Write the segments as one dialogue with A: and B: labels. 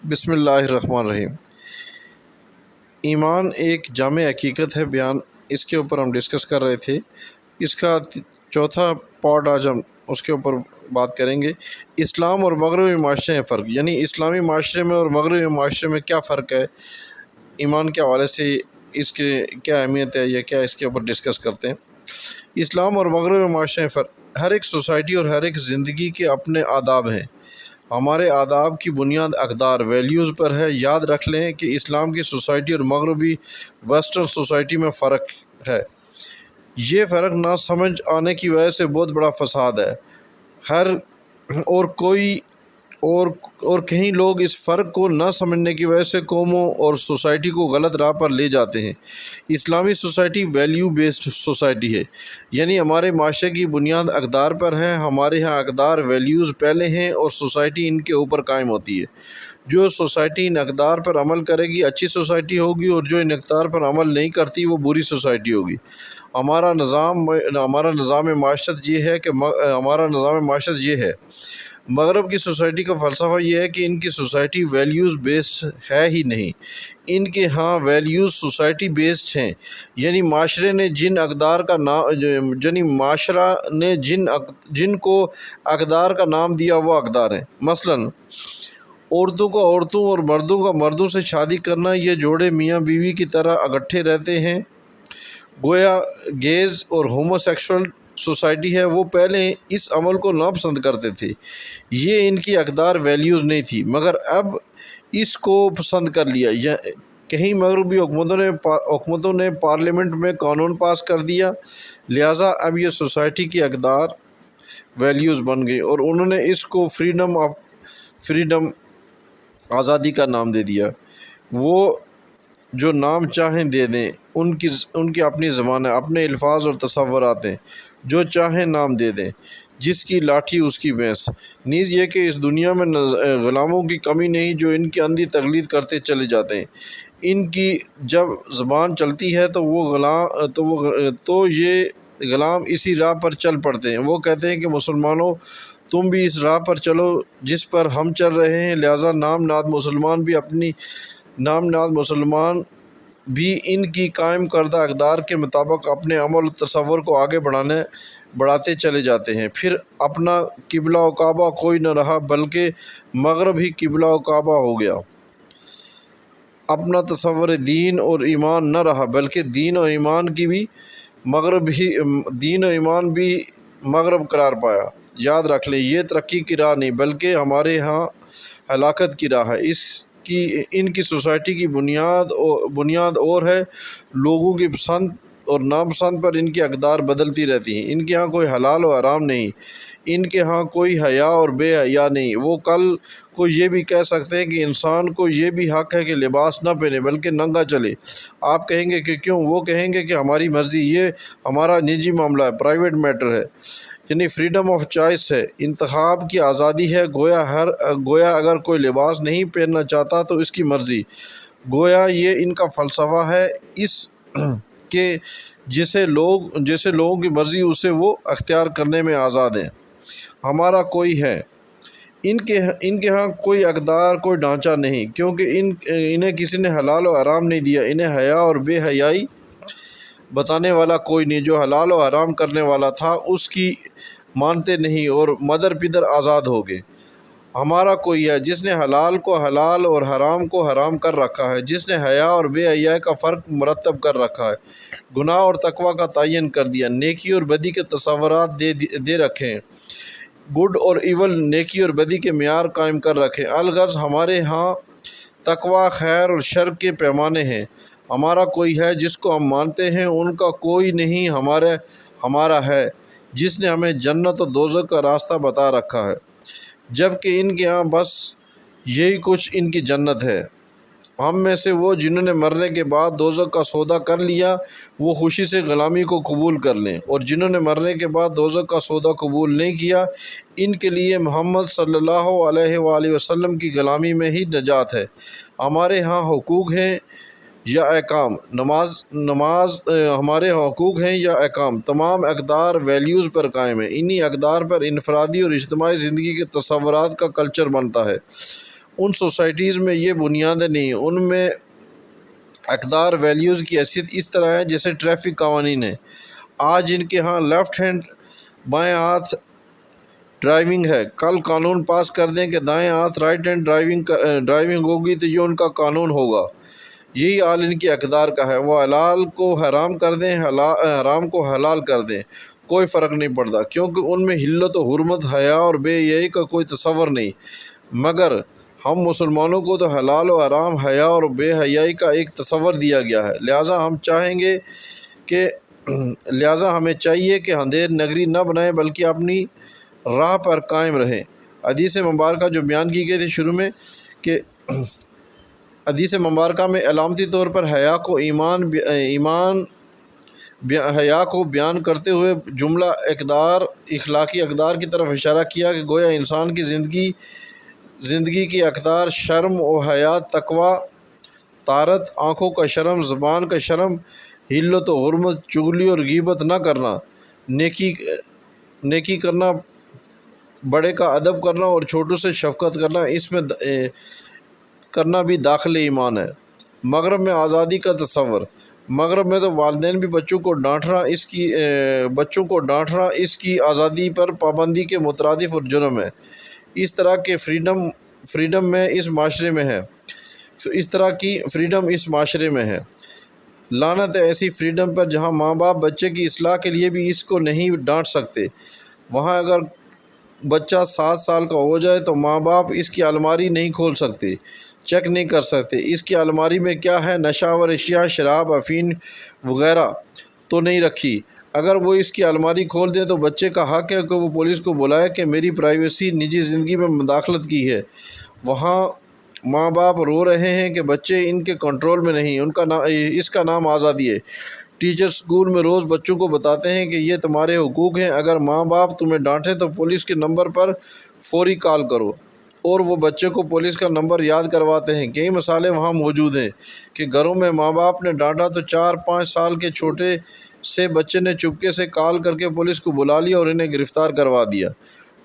A: بسم اللہ الرحمن الرحیم۔ ایمان ایک جامع حقیقت ہے بیان، اس کے اوپر ہم ڈسکس کر رہے تھے۔ اس کا چوتھا پارٹ آج ہم اس کے اوپر بات کریں گے۔ اسلام اور مغربی معاشرے میں فرق، یعنی اسلامی معاشرے میں اور مغربی معاشرے میں کیا فرق ہے، ایمان کے حوالے سے اس کے کیا اہمیت ہے یا کیا اس کے اوپر ڈسکس کرتے ہیں۔ اسلام اور مغربی معاشرے میں فرق، ہر ایک سوسائٹی اور ہر ایک زندگی کے اپنے آداب ہیں۔ ہمارے آداب کی بنیاد اقدار ویلیوز پر ہے۔ یاد رکھ لیں کہ اسلام کی سوسائٹی اور مغربی ویسٹرن سوسائٹی میں فرق ہے۔ یہ فرق نہ سمجھ آنے کی وجہ سے بہت بڑا فساد ہے۔ اور کہیں لوگ اس فرق کو نہ سمجھنے کی وجہ سے قوموں اور سوسائٹی کو غلط راہ پر لے جاتے ہیں۔ اسلامی سوسائٹی ویلیو بیسڈ سوسائٹی ہے، یعنی ہمارے معاشرے کی بنیاد اقدار پر ہے۔ ہمارے ہاں اقدار ویلیوز پہلے ہیں اور سوسائٹی ان کے اوپر قائم ہوتی ہے۔ جو سوسائٹی ان اقدار پر عمل کرے گی اچھی سوسائٹی ہوگی، اور جو ان اقدار پر عمل نہیں کرتی وہ بری سوسائٹی ہوگی۔ ہمارا نظام معاشرت یہ ہے۔ مغرب کی سوسائٹی کا فلسفہ یہ ہے کہ ان کی سوسائٹی ویلیوز بیسڈ ہے ہی نہیں، ان کے ہاں ویلیوز سوسائٹی بیسڈ ہیں، یعنی معاشرے نے جن کو اقدار کا نام دیا وہ اقدار ہیں۔ مثلا عورتوں کو عورتوں اور مردوں کا مردوں سے شادی کرنا، یہ جوڑے میاں بیوی کی طرح اکٹھے رہتے ہیں۔ گویا گیز اور ہومو سیکشول سوسائٹی ہے، وہ پہلے اس عمل کو ناپسند کرتے تھے، یہ ان کی اقدار ویلیوز نہیں تھی، مگر اب اس کو پسند کر لیا۔ کہیں مغربی حکومتوں نے پارلیمنٹ میں قانون پاس کر دیا، لہٰذا اب یہ سوسائٹی کی اقدار ویلیوز بن گئی، اور انہوں نے اس کو فریڈم آزادی کا نام دے دیا۔ وہ جو نام چاہیں دے دیں، ان کی اپنی زبان ہے، اپنے الفاظ اور تصورات ہیں، جو چاہیں نام دے دیں، جس کی لاٹھی اس کی بھینس۔ نیز یہ کہ اس دنیا میں غلاموں کی کمی نہیں جو ان کی اندھی تقلید کرتے چلے جاتے ہیں۔ ان کی جب زبان چلتی ہے تو یہ غلام اسی راہ پر چل پڑتے ہیں۔ وہ کہتے ہیں کہ مسلمانوں، تم بھی اس راہ پر چلو جس پر ہم چل رہے ہیں، لہٰذا نام نہاد مسلمان بھی ان کی قائم کردہ اقدار کے مطابق اپنے عمل و تصور کو آگے بڑھاتے چلے جاتے ہیں۔ پھر اپنا قبلہ و کعبہ کوئی نہ رہا، بلکہ مغرب ہی قبلہ و کعبہ ہو گیا۔ اپنا تصور دین اور ایمان نہ رہا، بلکہ دین و ایمان بھی مغرب قرار پایا۔ یاد رکھ لیں، یہ ترقی کی راہ نہیں بلکہ ہمارے ہاں ہلاکت کی راہ ہے۔ ان کی سوسائٹی کی بنیاد اور ہے، لوگوں کی پسند اور ناپسند پر ان کی اقدار بدلتی رہتی ہیں۔ ان کے ہاں کوئی حلال و حرام نہیں، ان کے ہاں کوئی حیا اور بے حیا نہیں۔ وہ کل کو یہ بھی کہہ سکتے ہیں کہ انسان کو یہ بھی حق ہے کہ لباس نہ پہنے بلکہ ننگا چلے۔ آپ کہیں گے کہ کیوں؟ وہ کہیں گے کہ ہماری مرضی، یہ ہمارا نجی معاملہ ہے، پرائیویٹ میٹر ہے، یعنی فریڈم آف چوائس ہے، انتخاب کی آزادی ہے۔ گویا اگر کوئی لباس نہیں پہننا چاہتا تو اس کی مرضی۔ گویا یہ ان کا فلسفہ ہے کہ جیسے لوگوں کی مرضی اسے وہ اختیار کرنے میں آزاد ہیں۔ ہمارا کوئی ہے، ان کے ہاں کوئی اقدار، کوئی ڈھانچہ نہیں، کیونکہ انہیں کسی نے حلال و حرام نہیں دیا۔ انہیں حیا اور بے حیائی بتانے والا کوئی نہیں۔ جو حلال و حرام کرنے والا تھا اس کی مانتے نہیں، اور مدر پدر آزاد ہو گئے۔ ہمارا کوئی ہے جس نے حلال کو حلال اور حرام کو حرام کر رکھا ہے، جس نے حیا اور بے حیائی کا فرق مرتب کر رکھا ہے، گناہ اور تقویٰ کا تعین کر دیا، نیکی اور بدی کے تصورات دے رکھے ہیں، گڈ اور ایول، نیکی اور بدی کے معیار قائم کر رکھے۔ الغرض ہمارے ہاں تقویٰ، خیر اور شر کے پیمانے ہیں۔ ہمارا کوئی ہے جس کو ہم مانتے ہیں، ان کا کوئی نہیں ہمارا ہے جس نے ہمیں جنت و دوزخ کا راستہ بتا رکھا ہے، جبکہ ان کے ہاں بس یہی کچھ ان کی جنت ہے۔ ہم میں سے وہ جنہوں نے مرنے کے بعد دوزخ کا سودا کر لیا، وہ خوشی سے غلامی کو قبول کر لیں، اور جنہوں نے مرنے کے بعد دوزخ کا سودا قبول نہیں کیا، ان کے لیے محمد صلی اللہ علیہ وآلہ وسلم کی غلامی میں ہی نجات ہے۔ ہمارے ہاں حقوق ہیں یا احکام، ہمارے ہاں حقوق ہیں یا احکام، تمام اقدار ویلیوز پر قائم ہیں۔ انہی اقدار پر انفرادی اور اجتماعی زندگی کے تصورات کا کلچر بنتا ہے۔ ان سوسائٹیز میں یہ بنیادیں نہیں، ان میں اقدار ویلیوز کی حیثیت اس طرح ہے جیسے ٹریفک قوانین ہیں۔ آج ان کے ہاں لیفٹ ہینڈ بائیں ہاتھ ڈرائیونگ ہے، کل قانون پاس کر دیں کہ دائیں ہاتھ رائٹ ہینڈ ڈرائیونگ ہوگی تو یہ ان کا قانون ہوگا۔ یہی حال ان کی اقدار کا ہے، وہ حلال کو حرام کر دیں، حرام کو حلال کر دیں، کوئی فرق نہیں پڑتا، کیونکہ ان میں حلت و حرمت، حیا اور بے حیائی کا کوئی تصور نہیں۔ مگر ہم مسلمانوں کو تو حلال و حرام، حیا اور بے حیائی کا ایک تصور دیا گیا ہے، لہٰذا ہمیں چاہیے کہ اندھیر نگری نہ بنائیں بلکہ اپنی راہ پر قائم رہیں۔ حدیث مبارکہ جو بیان کی گئی تھی شروع میں، کہ حدیث مبارکہ میں علامتی طور پر حیا کو بیان کرتے ہوئے جملہ اخلاقی اقدار کی طرف اشارہ کیا کہ گویا انسان کی زندگی کی اقدار شرم و حیا، تقوی، طہارت، آنکھوں کا شرم، زبان کا شرم، حلت و حرمت، چغلی اور غیبت نہ کرنا، نیکی کرنا، بڑے کا ادب کرنا اور چھوٹوں سے شفقت کرنا، اس میں کرنا بھی داخل ایمان ہے۔ مغرب میں آزادی کا تصور۔ مغرب میں تو والدین بھی بچوں کو ڈانٹنا اس کی آزادی پر پابندی کے مترادف اور جرم ہے۔ اس طرح کی فریڈم اس معاشرے میں ہے۔ لعنت ہے ایسی فریڈم پر جہاں ماں باپ بچے کی اصلاح کے لیے بھی اس کو نہیں ڈانٹ سکتے۔ وہاں اگر بچہ 7 سال کا ہو جائے تو ماں باپ اس کی الماری نہیں کھول سکتے، چیک نہیں کر سکتے اس کی الماری میں کیا ہے، نشہ آور اشیاء، شراب، افین وغیرہ تو نہیں رکھی۔ اگر وہ اس کی الماری کھول دیں تو بچے کا حق ہے کہ وہ پولیس کو بلائے کہ میری پرائیویسی، نجی زندگی میں مداخلت کی ہے۔ وہاں ماں باپ رو رہے ہیں کہ بچے ان کے کنٹرول میں نہیں، اس کا نام آزادی ہے۔ ٹیچر سکول میں روز بچوں کو بتاتے ہیں کہ یہ تمہارے حقوق ہیں، اگر ماں باپ تمہیں ڈانٹیں تو پولیس کے نمبر پر فوری کال کرو، اور وہ بچے کو پولیس کا نمبر یاد کرواتے ہیں۔ کئی مثالیں وہاں موجود ہیں کہ گھروں میں ماں باپ نے ڈانٹا تو 4-5 سال کے چھوٹے سے بچے نے چپکے سے کال کر کے پولیس کو بلا لیا اور انہیں گرفتار کروا دیا۔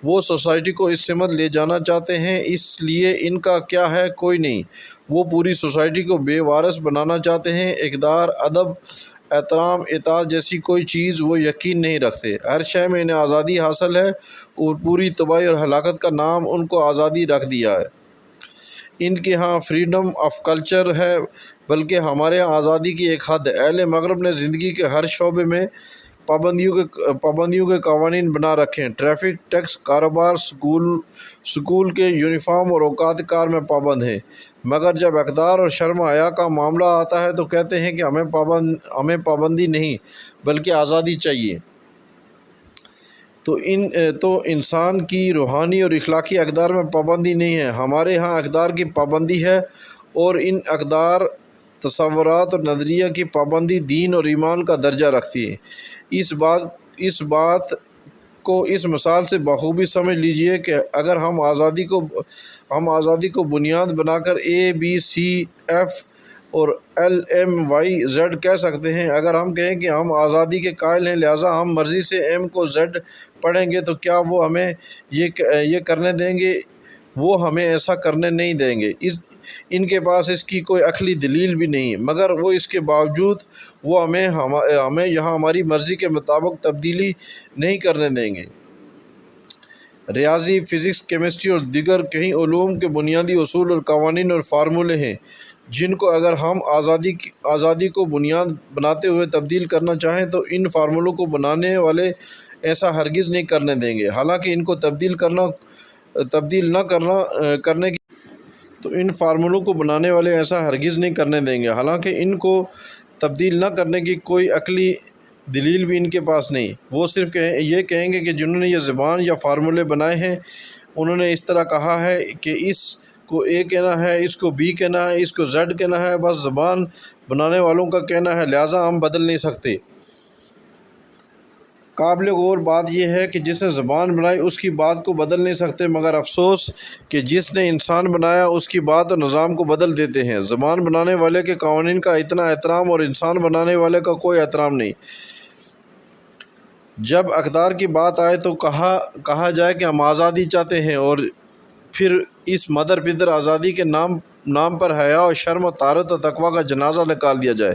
A: وہ سوسائٹی کو اس سمت لے جانا چاہتے ہیں، اس لیے ان کا کیا ہے، کوئی نہیں۔ وہ پوری سوسائٹی کو بے وارث بنانا چاہتے ہیں، اقدار، ادب، احترام، اطاعت جیسی کوئی چیز وہ یقین نہیں رکھتے۔ ہر شے میں انہیں آزادی حاصل ہے اور پوری تباہی اور ہلاکت کا نام ان کو آزادی رکھ دیا ہے۔ ان کے ہاں فریڈم آف کلچر ہے، بلکہ ہمارے ہاں آزادی کی ایک حد ہے۔ اہل مغرب نے زندگی کے ہر شعبے میں پابندیوں کے قوانین بنا رکھے ہیں۔ ٹریفک، ٹیکس، کاروبار، سکول کے یونیفارم اور اوقات کار میں پابند ہیں، مگر جب اقدار اور شرم و حیا کا معاملہ آتا ہے تو کہتے ہیں کہ ہمیں پابندی نہیں بلکہ آزادی چاہیے۔ تو انسان کی روحانی اور اخلاقی اقدار میں پابندی نہیں ہے، ہمارے ہاں اقدار کی پابندی ہے، اور ان اقدار، تصورات اور نظریہ کی پابندی دین اور ایمان کا درجہ رکھتی ہے۔ اس بات کو اس مثال سے بخوبی سمجھ لیجئے کہ اگر ہم آزادی کو بنیاد بنا کر ABCF اور LMYZ کہہ سکتے ہیں، اگر ہم کہیں کہ ہم آزادی کے قائل ہیں لہٰذا ہم مرضی سے M کو Z پڑھیں گے، تو کیا وہ ہمیں یہ کرنے دیں گے؟ وہ ہمیں ایسا کرنے نہیں دیں گے۔ ان کے پاس اس کی کوئی عقلی دلیل بھی نہیں، مگر وہ اس کے باوجود وہ ہمیں یہاں ہماری مرضی کے مطابق تبدیلی نہیں کرنے دیں گے۔ ریاضی، فزکس، کیمسٹری اور دیگر کئی علوم کے بنیادی اصول اور قوانین اور فارمولے ہیں جن کو اگر ہم آزادی کو بنیاد بناتے ہوئے تبدیل کرنا چاہیں تو ان فارمولوں کو بنانے والے ایسا ہرگز نہیں کرنے دیں گے۔ حالانکہ ان کو تبدیل نہ کرنے کی تو ان فارمولوں کو بنانے والے ایسا ہرگز نہیں کرنے دیں گے، حالانکہ ان کو تبدیل نہ کرنے کی کوئی عقلی دلیل بھی ان کے پاس نہیں۔ وہ صرف یہ کہیں گے کہ جنہوں نے یہ زبان یا فارمولے بنائے ہیں انہوں نے اس طرح کہا ہے کہ اس کو A کہنا ہے، اس کو B کہنا ہے، اس کو Z کہنا ہے، بس زبان بنانے والوں کا کہنا ہے، لہٰذا ہم بدل نہیں سکتے۔ قابل غور بات یہ ہے کہ جس نے زبان بنائی اس کی بات کو بدل نہیں سکتے، مگر افسوس کہ جس نے انسان بنایا اس کی بات اور نظام کو بدل دیتے ہیں۔ زبان بنانے والے کے قوانین کا اتنا احترام اور انسان بنانے والے کا کوئی احترام نہیں۔ جب اقدار کی بات آئے تو کہا جائے کہ ہم آزادی چاہتے ہیں، اور پھر اس مدر پدر آزادی کے نام پر حیا اور شرم و طہارت و تقویٰ کا جنازہ نکال دیا جائے۔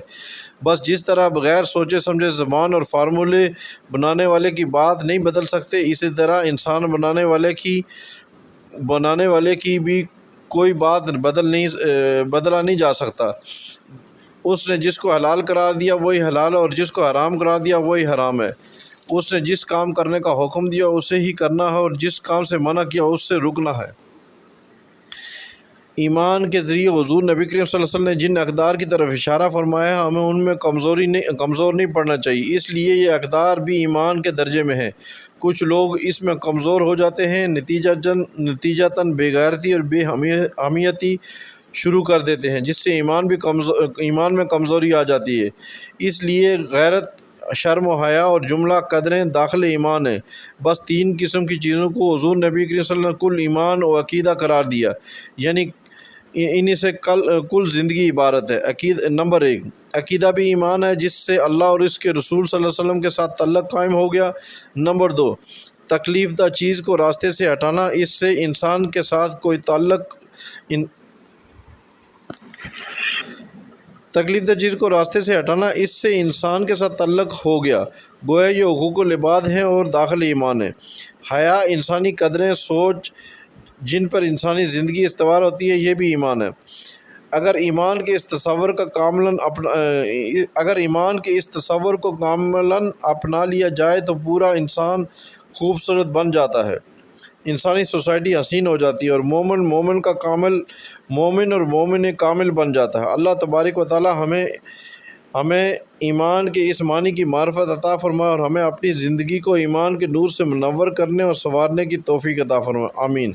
A: بس جس طرح بغیر سوچے سمجھے زبان اور فارمولے بنانے والے کی بات نہیں بدل سکتے، اسی طرح انسان بنانے والے کی بھی کوئی بات بدلا نہیں جا سکتا۔ اس نے جس کو حلال قرار دیا وہی حلال ہے، اور جس کو حرام قرار دیا وہی حرام ہے۔ اس نے جس کام کرنے کا حکم دیا اسے ہی کرنا ہے، اور جس کام سے منع کیا اس سے رکنا ہے۔ ایمان کے ذریعے حضور نبی کریم صلی اللہ علیہ وسلم نے جن اقدار کی طرف اشارہ فرمایا ہے، ہمیں ان میں کمزور نہیں پڑنا چاہیے، اس لیے یہ اقدار بھی ایمان کے درجے میں ہیں۔ کچھ لوگ اس میں کمزور ہو جاتے ہیں، نتیجتاً بے غیرتی اور بے حمیتی شروع کر دیتے ہیں، جس سے ایمان میں کمزوری آ جاتی ہے۔ اس لیے غیرت، شرم و حیا اور جملہ قدریں داخل ایمان ہیں۔ بس 3 قسم کی چیزوں کو حضور نبی کریم صلی اللہ علیہ وسلم کل ایمان و عقیدہ قرار دیا، یعنی انہی سے کل زندگی عبارت ہے۔ نمبر 1، عقیدہ بھی ایمان ہے جس سے اللہ اور اس کے رسول صلی اللہ علیہ وسلم کے ساتھ تعلق قائم ہو گیا۔ نمبر 2، تکلیف دہ چیز کو راستے سے ہٹانا، اس سے انسان کے ساتھ کوئی تعلق ہو گیا، گویا یہ حقوق العباد ہیں اور داخل ایمان ہے۔ حیا، انسانی قدریں، سوچ جن پر انسانی زندگی استوار ہوتی ہے، یہ بھی ایمان ہے۔ اگر ایمان کے اس تصور کو کاملاً اپنا لیا جائے تو پورا انسان خوبصورت بن جاتا ہے، انسانی سوسائٹی حسین ہو جاتی ہے، اور مومن اور مومن کامل بن جاتا ہے۔ اللہ تبارک و تعالی ہمیں ایمان کے اس معنی کی معرفت عطا فرمائے، اور ہمیں اپنی زندگی کو ایمان کے نور سے منور کرنے اور سنوارنے کی توفیق عطا فرمائے۔ آمین۔